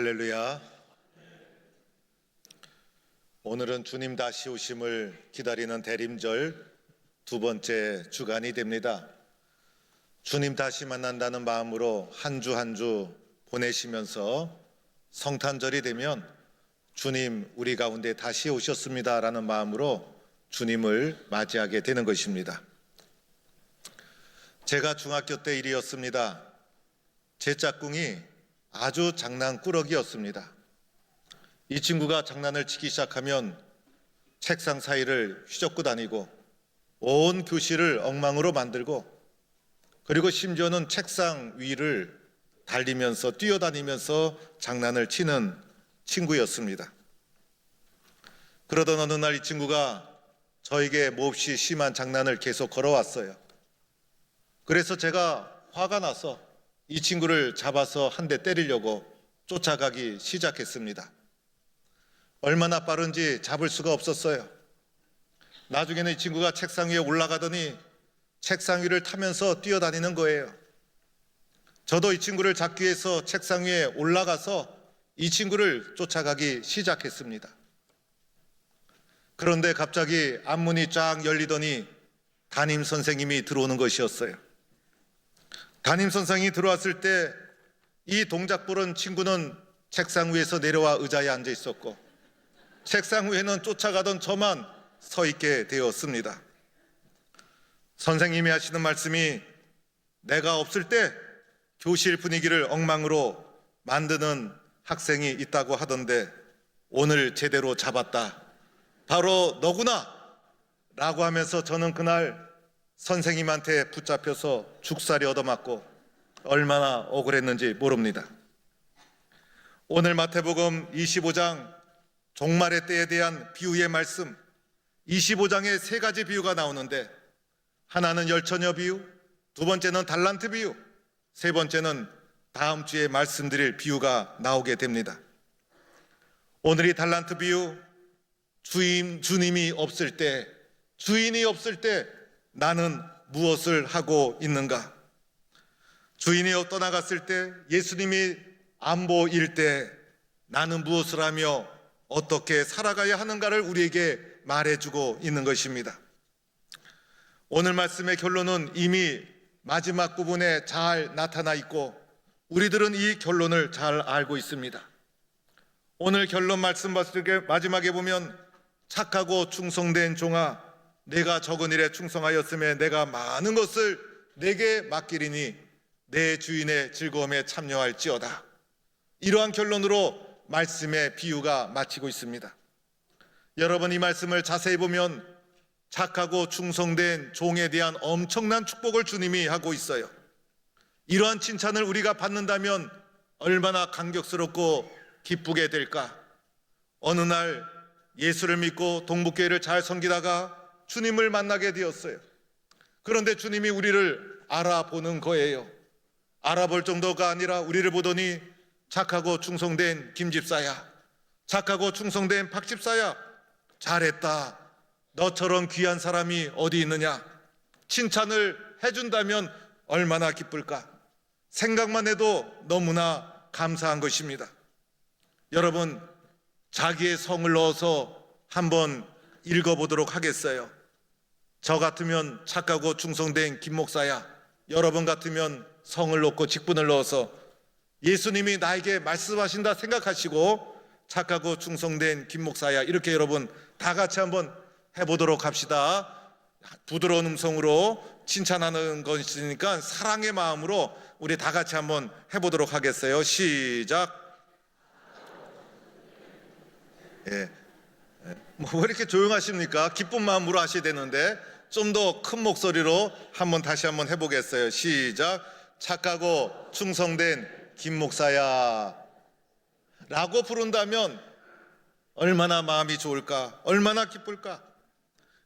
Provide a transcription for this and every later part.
할렐루야. 오늘은 주님 다시 오심을 기다리는 대림절 두 번째 주간이 됩니다. 주님 다시 만난다는 마음으로 한 주 한 주 보내시면서 성탄절이 되면 주님 우리 가운데 다시 오셨습니다라는 마음으로 주님을 맞이하게 되는 것입니다. 제가 중학교 때 일이었습니다. 제 짝꿍이 아주 장난꾸러기였습니다. 이 친구가 장난을 치기 시작하면 책상 사이를 휘젓고 다니고 온 교실을 엉망으로 만들고, 그리고 심지어는 책상 위를 달리면서 뛰어다니면서 장난을 치는 친구였습니다. 그러던 어느 날 이 친구가 저에게 몹시 심한 장난을 계속 걸어왔어요. 그래서 제가 화가 나서 이 친구를 잡아서 한 대 때리려고 쫓아가기 시작했습니다. 얼마나 빠른지 잡을 수가 없었어요. 나중에는 이 친구가 책상 위에 올라가더니 책상 위를 타면서 뛰어다니는 거예요. 저도 이 친구를 잡기 위해서 책상 위에 올라가서 이 친구를 쫓아가기 시작했습니다. 그런데 갑자기 앞문이 쫙 열리더니 담임 선생님이 들어오는 것이었어요. 담임 선생이 들어왔을 때 이 동작 보는 친구는 책상 위에서 내려와 의자에 앉아 있었고, 책상 위에는 쫓아가던 저만 서 있게 되었습니다. 선생님이 하시는 말씀이 내가 없을 때 교실 분위기를 엉망으로 만드는 학생이 있다고 하던데 오늘 제대로 잡았다. 바로 너구나 라고 하면서 저는 그날 선생님한테 붙잡혀서 죽살이 얻어맞고 얼마나 억울했는지 모릅니다. 오늘 마태복음 25장 종말의 때에 대한 비유의 말씀, 25장에 세 가지 비유가 나오는데, 하나는 열처녀 비유, 두 번째는 달란트 비유, 세 번째는 다음 주에 말씀드릴 비유가 나오게 됩니다. 오늘 이 달란트 비유, 주님이 없을 때, 주인이 없을 때 나는 무엇을 하고 있는가? 주인이 떠나갔을 때, 예수님이 안 보일 때 나는 무엇을 하며 어떻게 살아가야 하는가를 우리에게 말해주고 있는 것입니다. 오늘 말씀의 결론은 이미 마지막 부분에 잘 나타나 있고 우리들은 이 결론을 잘 알고 있습니다. 오늘 결론 말씀 봤을 때 마지막에 보면 착하고 충성된 종아, 내가 적은 일에 충성하였으며 내가 많은 것을 내게 맡기리니 내 주인의 즐거움에 참여할지어다. 이러한 결론으로 말씀의 비유가 마치고 있습니다. 여러분, 이 말씀을 자세히 보면 착하고 충성된 종에 대한 엄청난 축복을 주님이 하고 있어요. 이러한 칭찬을 우리가 받는다면 얼마나 감격스럽고 기쁘게 될까? 어느 날 예수를 믿고 동북교회를 잘 섬기다가 주님을 만나게 되었어요. 그런데 주님이 우리를 알아보는 거예요. 알아볼 정도가 아니라 우리를 보더니 착하고 충성된 김집사야, 착하고 충성된 박집사야, 잘했다. 너처럼 귀한 사람이 어디 있느냐? 칭찬을 해준다면 얼마나 기쁠까? 생각만 해도 너무나 감사한 것입니다. 여러분, 자기의 성을 넣어서 한번 읽어보도록 하겠어요. 저 같으면 착하고 충성된 김 목사야, 여러분 같으면 성을 넣고 직분을 넣어서 예수님이 나에게 말씀하신다 생각하시고 착하고 충성된 김 목사야, 이렇게 여러분 다 같이 한번 해보도록 합시다. 부드러운 음성으로 칭찬하는 것이니까 사랑의 마음으로 우리 다 같이 한번 해보도록 하겠어요. 시작. 예. 뭐 왜 이렇게 조용하십니까? 기쁜 마음으로 하셔야 되는데 좀 더 큰 목소리로 다시 한번 해보겠어요. 시작. 착하고 충성된 김 목사야 라고 부른다면 얼마나 마음이 좋을까? 얼마나 기쁠까?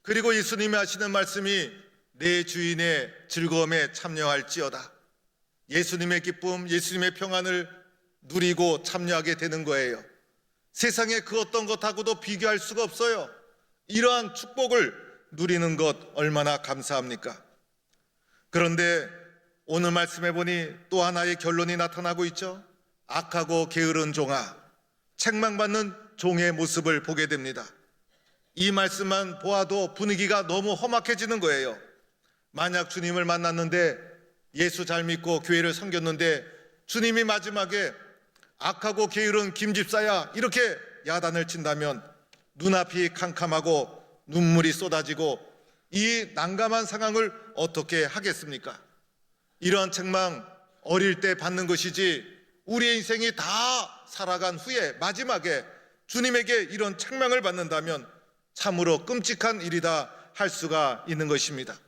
그리고 예수님이 하시는 말씀이 내 주인의 즐거움에 참여할지어다. 예수님의 기쁨, 예수님의 평안을 누리고 참여하게 되는 거예요. 세상에 그 어떤 것하고도 비교할 수가 없어요. 이러한 축복을 누리는 것 얼마나 감사합니까? 그런데 오늘 말씀해 보니 또 하나의 결론이 나타나고 있죠. 악하고 게으른 종아, 책망받는 종의 모습을 보게 됩니다. 이 말씀만 보아도 분위기가 너무 험악해지는 거예요. 만약 주님을 만났는데, 예수 잘 믿고 교회를 섬겼는데 주님이 마지막에 악하고 게으른 김집사야 이렇게 야단을 친다면 눈앞이 캄캄하고 눈물이 쏟아지고 이 난감한 상황을 어떻게 하겠습니까? 이러한 책망 어릴 때 받는 것이지, 우리의 인생이 다 살아간 후에 마지막에 주님에게 이런 책망을 받는다면 참으로 끔찍한 일이다 할 수가 있는 것입니다.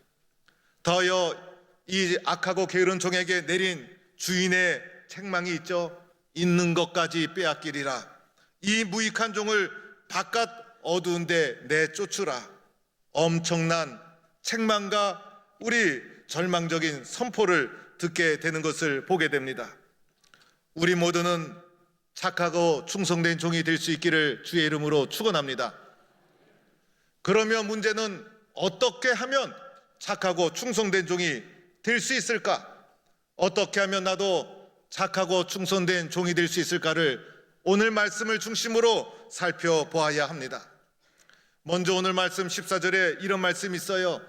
더여 이 악하고 게으른 종에게 내린 주인의 책망이 있죠. 있는 것까지 빼앗기리라. 이 무익한 종을 바깥 어두운 데 내쫓으라. 엄청난 책망과 우리 절망적인 선포를 듣게 되는 것을 보게 됩니다. 우리 모두는 착하고 충성된 종이 될 수 있기를 주의 이름으로 축원합니다. 그러면 문제는 어떻게 하면 착하고 충성된 종이 될 수 있을까? 어떻게 하면 나도 착하고 충성된 종이 될 수 있을까를 오늘 말씀을 중심으로 살펴보아야 합니다. 먼저 오늘 말씀 14절에 이런 말씀이 있어요.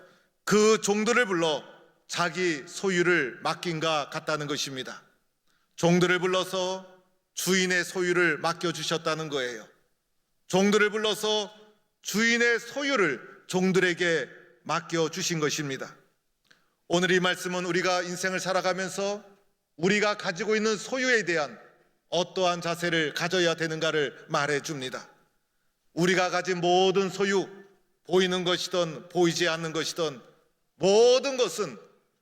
그 종들을 불러 자기 소유를 맡긴가 같다는 것입니다. 종들을 불러서 주인의 소유를 맡겨주셨다는 거예요. 종들을 불러서 주인의 소유를 종들에게 맡겨주신 것입니다. 오늘 이 말씀은 우리가 인생을 살아가면서 우리가 가지고 있는 소유에 대한 어떠한 자세를 가져야 되는가를 말해줍니다. 우리가 가진 모든 소유, 보이는 것이든 보이지 않는 것이든 모든 것은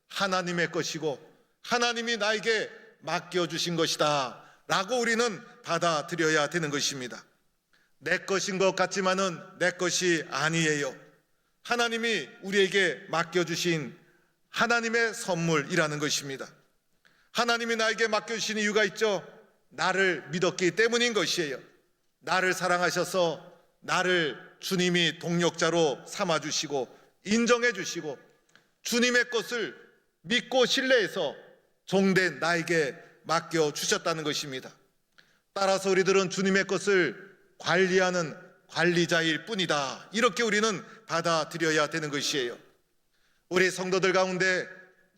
하나님의 것이고 하나님이 나에게 맡겨주신 것이다 라고 우리는 받아들여야 되는 것입니다. 내 것인 것 같지만은 내 것이 아니에요. 하나님이 우리에게 맡겨주신 하나님의 선물이라는 것입니다. 하나님이 나에게 맡겨주신 이유가 있죠. 나를 믿었기 때문인 것이에요. 나를 사랑하셔서 나를 주님이 동력자로 삼아주시고 인정해주시고 주님의 것을 믿고 신뢰해서 종된 나에게 맡겨주셨다는 것입니다. 따라서 우리들은 주님의 것을 관리하는 관리자일 뿐이다, 이렇게 우리는 받아들여야 되는 것이에요. 우리 성도들 가운데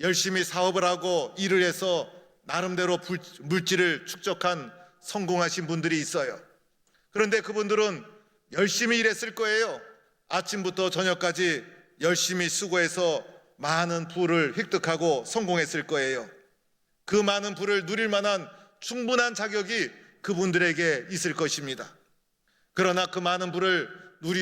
열심히 사업을 하고 일을 해서 나름대로 물질을 축적한 성공하신 분들이 있어요. 그런데 그분들은 열심히 일했을 거예요. 아침부터 저녁까지 열심히 수고해서 많은 부를 획득하고 성공했을 거예요. 그 많은 부를 누릴 만한 충분한 자격이 그분들에게 있을 것입니다. 그러나 그 많은 부를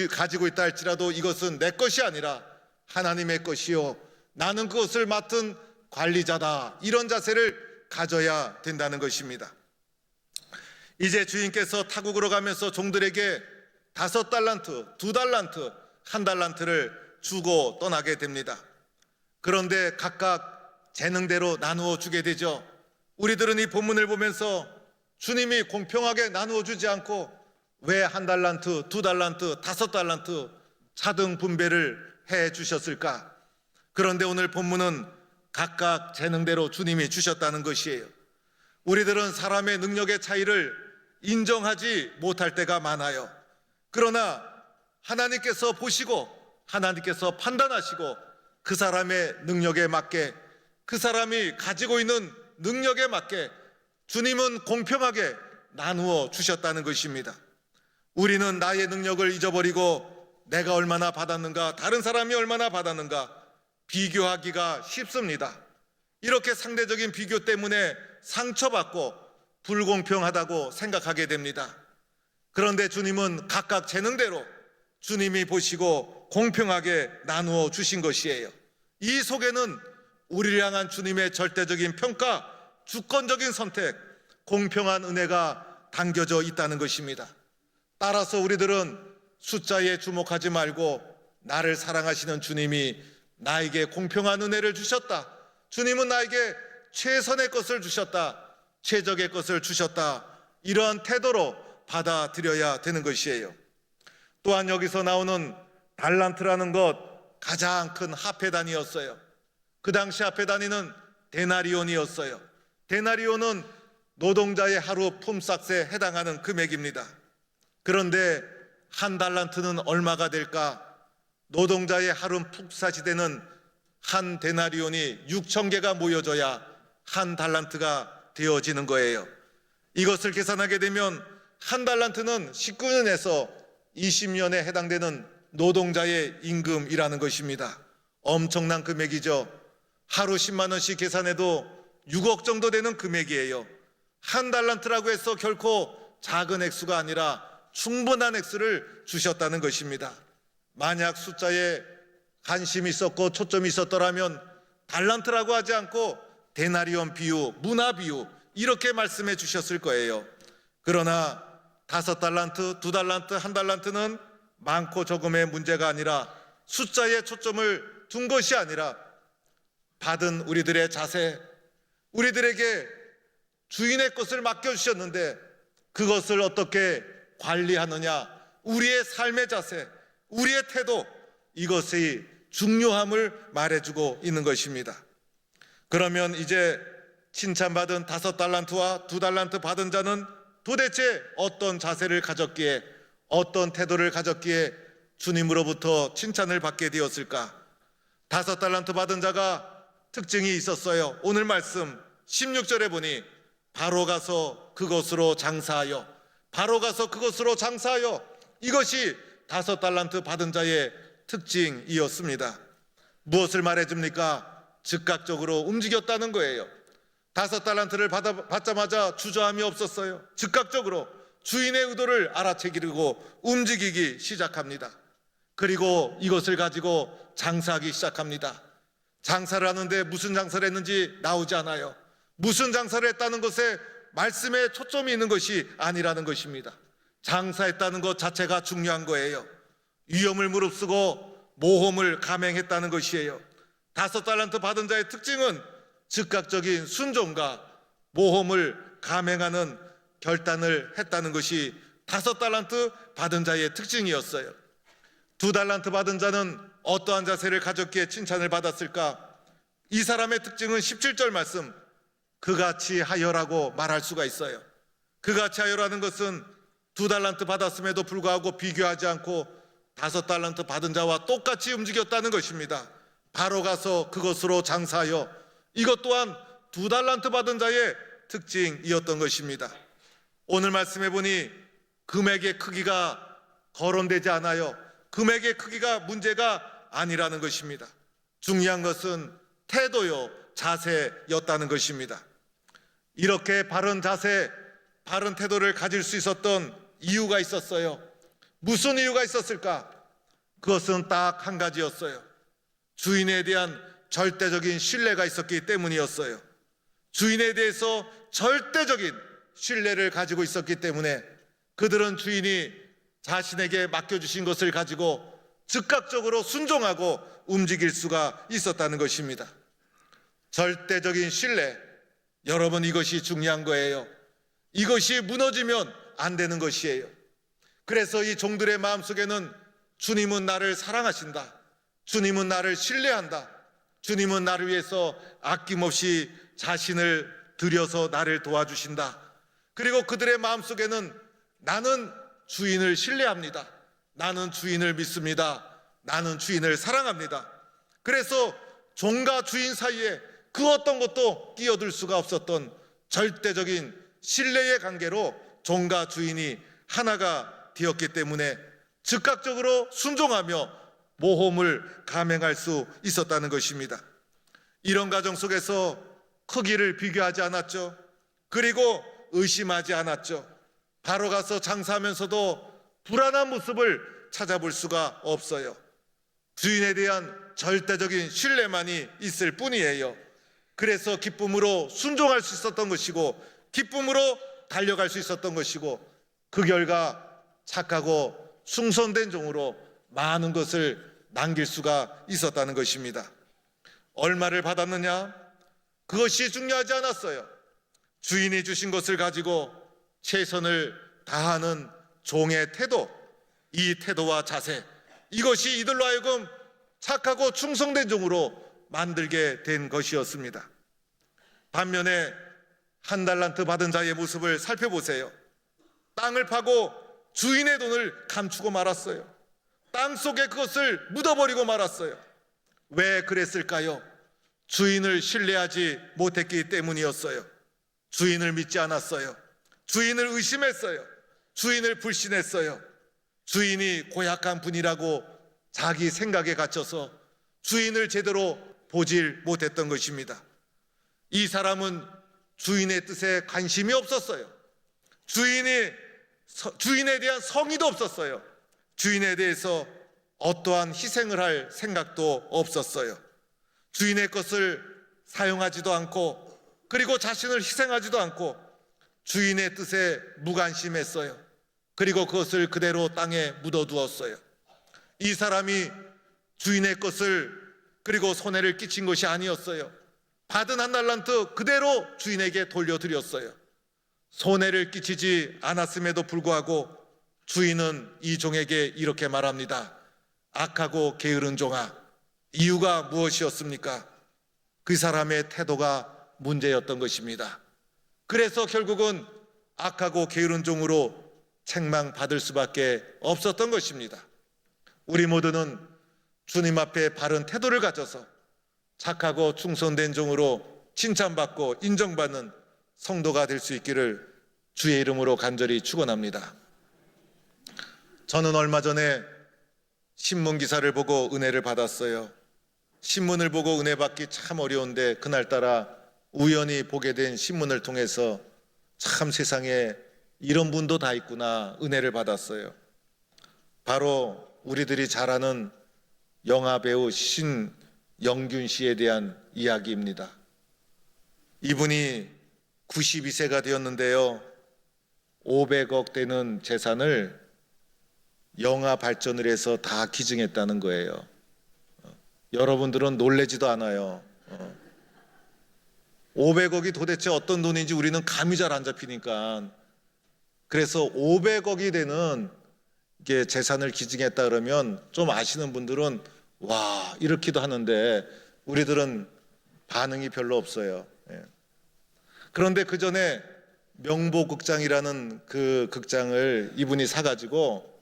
가지고 있다 할지라도 이것은 내 것이 아니라 하나님의 것이요, 나는 그것을 맡은 관리자다, 이런 자세를 가져야 된다는 것입니다. 이제 주인께서 타국으로 가면서 종들에게 5달란트, 2달란트, 1달란트를 주고 떠나게 됩니다. 그런데 각각 재능대로 나누어 주게 되죠. 우리들은 이 본문을 보면서 주님이 공평하게 나누어 주지 않고 왜 1달란트, 2달란트, 5달란트 차등 분배를 해 주셨을까? 그런데 오늘 본문은 각각 재능대로 주님이 주셨다는 것이에요. 우리들은 사람의 능력의 차이를 인정하지 못할 때가 많아요. 그러나 하나님께서 보시고 하나님께서 판단하시고 그 사람의 능력에 맞게, 그 사람이 가지고 있는 능력에 맞게 주님은 공평하게 나누어 주셨다는 것입니다. 우리는 나의 능력을 잊어버리고 내가 얼마나 받았는가, 다른 사람이 얼마나 받았는가 비교하기가 쉽습니다. 이렇게 상대적인 비교 때문에 상처받고 불공평하다고 생각하게 됩니다. 그런데 주님은 각각 재능대로 주님이 보시고 공평하게 나누어 주신 것이에요. 이 속에는 우리를 향한 주님의 절대적인 평가, 주권적인 선택, 공평한 은혜가 담겨져 있다는 것입니다. 따라서 우리들은 숫자에 주목하지 말고 나를 사랑하시는 주님이 나에게 공평한 은혜를 주셨다, 주님은 나에게 최선의 것을 주셨다, 최적의 것을 주셨다, 이러한 태도로 받아들여야 되는 것이에요. 또한 여기서 나오는 달란트라는 것, 가장 큰 화폐 단위였어요. 그 당시 화폐 단위는 데나리온이었어요. 데나리온은 노동자의 하루 품삯에 해당하는 금액입니다. 그런데 한 달란트는 얼마가 될까? 노동자의 하루 품삯이 되는 한 데나리온이 6,000개가 모여져야 한 달란트가 되어지는 거예요. 이것을 계산하게 되면 한 달란트는 19년에서 20년에 해당되는 노동자의 임금이라는 것입니다. 엄청난 금액이죠. 하루 10만 원씩 계산해도 6억 정도 되는 금액이에요. 한 달란트라고 해서 결코 작은 액수가 아니라 충분한 액수를 주셨다는 것입니다. 만약 숫자에 관심이 있었고 초점이 있었더라면 달란트라고 하지 않고 데나리온 비유, 문화 비유 이렇게 말씀해 주셨을 거예요. 그러나 5달란트, 2달란트, 1달란트는 많고 적음의 문제가 아니라 숫자에 초점을 둔 것이 아니라 받은 우리들의 자세, 우리들에게 주인의 것을 맡겨주셨는데 그것을 어떻게 관리하느냐, 우리의 삶의 자세, 우리의 태도, 이것이 중요함을 말해주고 있는 것입니다. 그러면 이제 칭찬받은 5달란트와 2달란트 받은 자는 도대체 어떤 자세를 가졌기에, 어떤 태도를 가졌기에 주님으로부터 칭찬을 받게 되었을까? 5달란트 받은 자가 특징이 있었어요. 오늘 말씀 16절에 보니 바로 가서 그것으로 장사하여, 바로 가서 그것으로 장사하여, 이것이 5달란트 받은 자의 특징이었습니다. 무엇을 말해줍니까? 즉각적으로 움직였다는 거예요. 5달란트를 받자마자 주저함이 없었어요. 즉각적으로 주인의 의도를 알아채기고 움직이기 시작합니다. 그리고 이것을 가지고 장사하기 시작합니다. 장사를 하는데 무슨 장사를 했는지 나오지 않아요. 무슨 장사를 했다는 것에 말씀에 초점이 있는 것이 아니라는 것입니다. 장사했다는 것 자체가 중요한 거예요. 위험을 무릅쓰고 모험을 감행했다는 것이에요. 5달란트 받은 자의 특징은 즉각적인 순종과 모험을 감행하는 결단을 했다는 것이 5달란트 받은 자의 특징이었어요. 2달란트 받은 자는 어떠한 자세를 가졌기에 칭찬을 받았을까? 이 사람의 특징은 17절 말씀, 그같이 하여라고 말할 수가 있어요. 그같이 하여라는 것은 2달란트 받았음에도 불구하고 비교하지 않고 5달란트 받은 자와 똑같이 움직였다는 것입니다. 바로 가서 그것으로 장사하여, 이것 또한 2달란트 받은 자의 특징이었던 것입니다. 오늘 말씀해 보니 금액의 크기가 거론되지 않아요. 금액의 크기가 문제가 아니라는 것입니다. 중요한 것은 태도요, 자세였다는 것입니다. 이렇게 바른 자세, 바른 태도를 가질 수 있었던 이유가 있었어요. 무슨 이유가 있었을까? 그것은 딱 한 가지였어요. 주인에 대한 절대적인 신뢰가 있었기 때문이었어요. 주인에 대해서 절대적인 신뢰를 가지고 있었기 때문에 그들은 주인이 자신에게 맡겨주신 것을 가지고 즉각적으로 순종하고 움직일 수가 있었다는 것입니다. 절대적인 신뢰, 여러분, 이것이 중요한 거예요. 이것이 무너지면 안 되는 것이에요. 그래서 이 종들의 마음속에는 주님은 나를 사랑하신다, 주님은 나를 신뢰한다, 주님은 나를 위해서 아낌없이 자신을 들여서 나를 도와주신다. 그리고 그들의 마음속에는 나는 주인을 신뢰합니다, 나는 주인을 믿습니다, 나는 주인을 사랑합니다. 그래서 종과 주인 사이에 그 어떤 것도 끼어들 수가 없었던 절대적인 신뢰의 관계로 종과 주인이 하나가 되었기 때문에 즉각적으로 순종하며 모험을 감행할 수 있었다는 것입니다. 이런 과정 속에서 크기를 비교하지 않았죠. 그리고 의심하지 않았죠. 바로 가서 장사하면서도 불안한 모습을 찾아볼 수가 없어요. 주인에 대한 절대적인 신뢰만이 있을 뿐이에요. 그래서 기쁨으로 순종할 수 있었던 것이고, 기쁨으로 달려갈 수 있었던 것이고, 그 결과 착하고 충성된 종으로 많은 것을 남길 수가 있었다는 것입니다. 얼마를 받았느냐? 그것이 중요하지 않았어요. 주인이 주신 것을 가지고 최선을 다하는 종의 태도, 이 태도와 자세, 이것이 이들로 하여금 착하고 충성된 종으로 만들게 된 것이었습니다. 반면에 한 달란트 받은 자의 모습을 살펴보세요. 땅을 파고 주인의 돈을 감추고 말았어요. 땅 속에 그것을 묻어버리고 말았어요. 왜 그랬을까요? 주인을 신뢰하지 못했기 때문이었어요. 주인을 믿지 않았어요. 주인을 의심했어요. 주인을 불신했어요. 주인이 고약한 분이라고 자기 생각에 갇혀서 주인을 제대로 보질 못했던 것입니다. 이 사람은 주인의 뜻에 관심이 없었어요. 주인에 대한 성의도 없었어요. 주인에 대해서 어떠한 희생을 할 생각도 없었어요. 주인의 것을 사용하지도 않고, 그리고 자신을 희생하지도 않고 주인의 뜻에 무관심했어요. 그리고 그것을 그대로 땅에 묻어두었어요. 이 사람이 주인의 것을 그리고 손해를 끼친 것이 아니었어요. 받은 한 달란트 그대로 주인에게 돌려드렸어요. 손해를 끼치지 않았음에도 불구하고 주인은 이 종에게 이렇게 말합니다. 악하고 게으른 종아, 이유가 무엇이었습니까? 그 사람의 태도가 문제였던 것입니다. 그래서 결국은 악하고 게으른 종으로 책망받을 수밖에 없었던 것입니다. 우리 모두는 주님 앞에 바른 태도를 가져서 착하고 충성된 종으로 칭찬받고 인정받는 성도가 될 수 있기를 주의 이름으로 간절히 축원합니다. 저는 얼마 전에 신문 기사를 보고 은혜를 받았어요. 신문을 보고 은혜 받기 참 어려운데 그날따라 우연히 보게 된 신문을 통해서 참 세상에 이런 분도 다 있구나 은혜를 받았어요. 바로 우리들이 잘 아는 영화배우 신영균 씨에 대한 이야기입니다. 이분이 92세가 되었는데요, 500억 되는 재산을 영화 발전을 해서 다 기증했다는 거예요. 여러분들은 놀라지도 않아요. 500억이 도대체 어떤 돈인지 우리는 감이 잘 안 잡히니까. 그래서 500억이 되는 이게 재산을 기증했다 그러면 좀 아시는 분들은 와 이렇기도 하는데 우리들은 반응이 별로 없어요. 그런데 그 전에 명보극장이라는 그 극장을 이분이 사가지고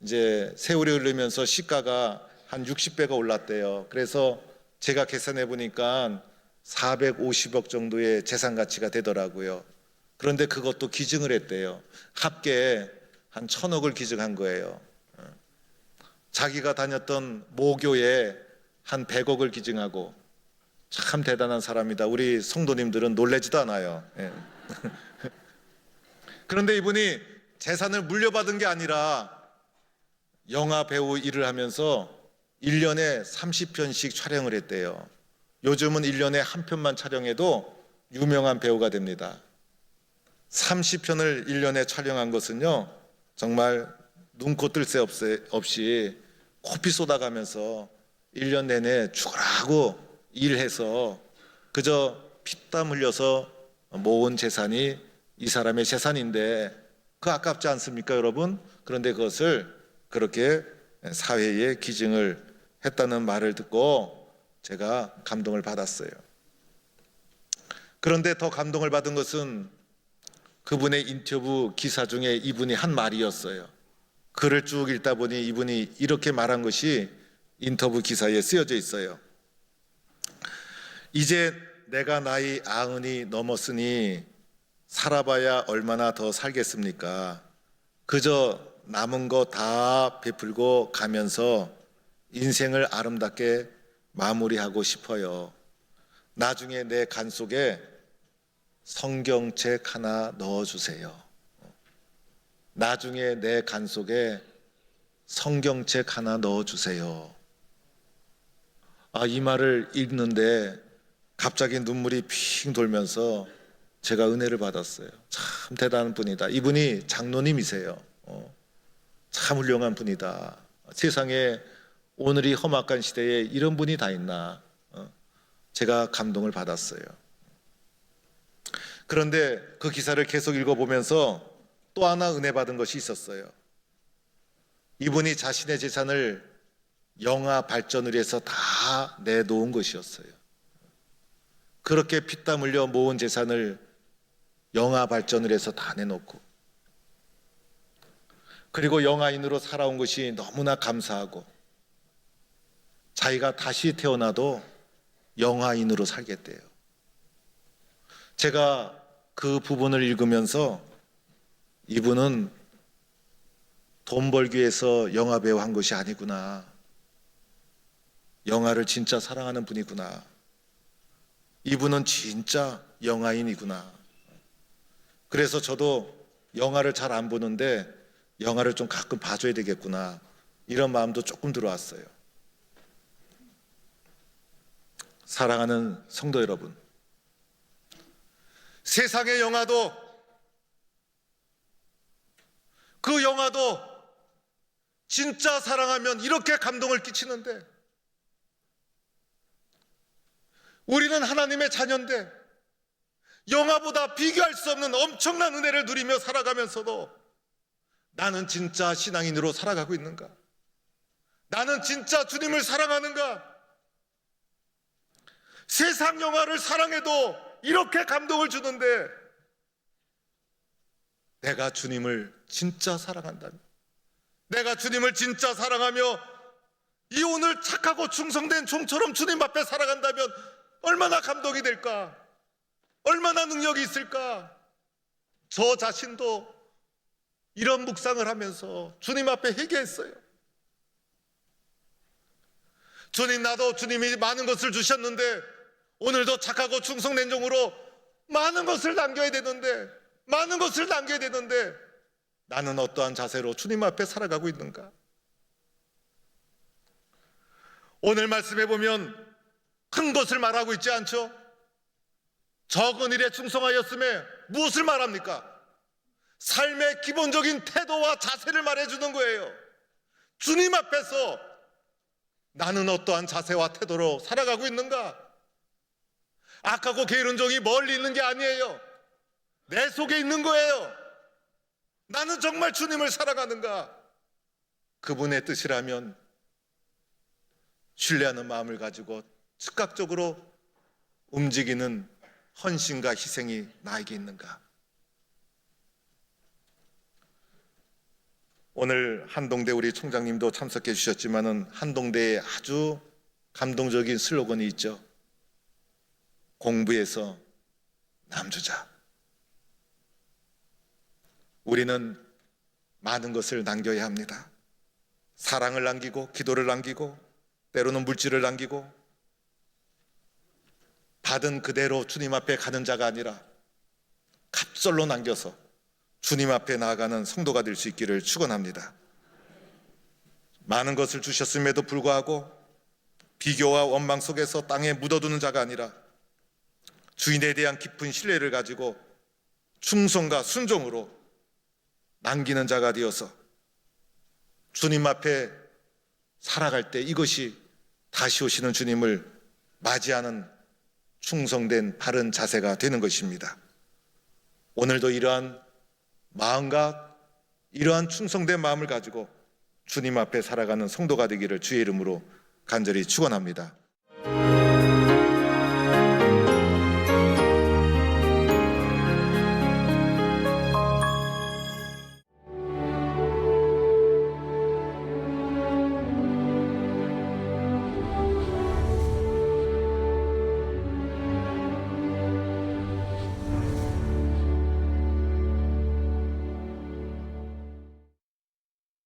이제 세월이 흐르면서 시가가 한 60배가 올랐대요. 그래서 제가 계산해 보니까 450억 정도의 재산 가치가 되더라고요. 그런데 그것도 기증을 했대요. 합계 한 1000억을 기증한 거예요. 자기가 다녔던 모교에 한 100억을 기증하고, 참 대단한 사람이다. 우리 성도님들은 놀라지도 않아요. 그런데 이분이 재산을 물려받은 게 아니라 영화 배우 일을 하면서 1년에 30편씩 촬영을 했대요. 요즘은 1년에 한 편만 촬영해도 유명한 배우가 됩니다. 30편을 1년에 촬영한 것은요, 정말 눈코 뜰 새 없이 코피 쏟아가면서 1년 내내 죽으라고 일해서 그저 피땀 흘려서 모은 재산이 이 사람의 재산인데 그 아깝지 않습니까, 여러분? 그런데 그것을 그렇게 사회에 기증을 했다는 말을 듣고 제가 감동을 받았어요. 그런데 더 감동을 받은 것은 그분의 인터뷰 기사 중에 이분이 한 말이었어요. 글을 쭉 읽다 보니 이분이 이렇게 말한 것이 인터뷰 기사에 쓰여져 있어요. 이제 내가 나이 90이 넘었으니 살아봐야 얼마나 더 살겠습니까? 그저 남은 거 다 베풀고 가면서 인생을 아름답게 마무리하고 싶어요. 나중에 내 간 속에 성경책 하나 넣어주세요. 나중에 내 간 속에 성경책 하나 넣어주세요. 이 말을 읽는데 갑자기 눈물이 핑 돌면서 제가 은혜를 받았어요. 참 대단한 분이다. 이분이 장로님이세요. 참 훌륭한 분이다. 세상에 오늘이 험악한 시대에 이런 분이 다 있나. 제가 감동을 받았어요. 그런데 그 기사를 계속 읽어보면서 또 하나 은혜 받은 것이 있었어요. 이분이 자신의 재산을 영화 발전을 위해서 다 내놓은 것이었어요. 그렇게 피땀 흘려 모은 재산을 영아 발전을 해서 다 내놓고, 그리고 영아인으로 살아온 것이 너무나 감사하고, 자기가 다시 태어나도 영아인으로 살겠대요. 제가 그 부분을 읽으면서 이분은 돈 벌기 위해서 영화 배우 한 것이 아니구나, 영화를 진짜 사랑하는 분이구나, 이분은 진짜 영화인이구나. 그래서 저도 영화를 잘 안 보는데 영화를 좀 가끔 봐줘야 되겠구나, 이런 마음도 조금 들어왔어요. 사랑하는 성도 여러분, 세상의 영화도, 그 영화도 진짜 사랑하면 이렇게 감동을 끼치는데, 우리는 하나님의 자녀인데 영화보다 비교할 수 없는 엄청난 은혜를 누리며 살아가면서도 나는 진짜 신앙인으로 살아가고 있는가? 나는 진짜 주님을 사랑하는가? 세상 영화를 사랑해도 이렇게 감동을 주는데, 내가 주님을 진짜 사랑한다면, 내가 주님을 진짜 사랑하며 이 오늘 착하고 충성된 종처럼 주님 앞에 살아간다면 얼마나 감동이 될까? 얼마나 능력이 있을까? 저 자신도 이런 묵상을 하면서 주님 앞에 회개했어요. 주님, 나도 주님이 많은 것을 주셨는데 오늘도 착하고 충성된 종으로 많은 것을 남겨야 되는데, 많은 것을 남겨야 되는데 나는 어떠한 자세로 주님 앞에 살아가고 있는가? 오늘 말씀해 보면 큰 것을 말하고 있지 않죠? 적은 일에 충성하였음에 무엇을 말합니까? 삶의 기본적인 태도와 자세를 말해주는 거예요. 주님 앞에서 나는 어떠한 자세와 태도로 살아가고 있는가? 악하고 게으른 종이 멀리 있는 게 아니에요. 내 속에 있는 거예요. 나는 정말 주님을 사랑하는가? 그분의 뜻이라면 신뢰하는 마음을 가지고 즉각적으로 움직이는 헌신과 희생이 나에게 있는가? 오늘 한동대 우리 총장님도 참석해 주셨지만은 한동대에 아주 감동적인 슬로건이 있죠. 공부해서 남주자. 우리는 많은 것을 남겨야 합니다. 사랑을 남기고, 기도를 남기고, 때로는 물질을 남기고, 받은 그대로 주님 앞에 가는 자가 아니라 갑절로 남겨서 주님 앞에 나아가는 성도가 될 수 있기를 축원합니다. 많은 것을 주셨음에도 불구하고 비교와 원망 속에서 땅에 묻어두는 자가 아니라 주인에 대한 깊은 신뢰를 가지고 충성과 순종으로 남기는 자가 되어서 주님 앞에 살아갈 때 이것이 다시 오시는 주님을 맞이하는 충성된 바른 자세가 되는 것입니다. 오늘도 이러한 마음과 이러한 충성된 마음을 가지고 주님 앞에 살아가는 성도가 되기를 주의 이름으로 간절히 축원합니다.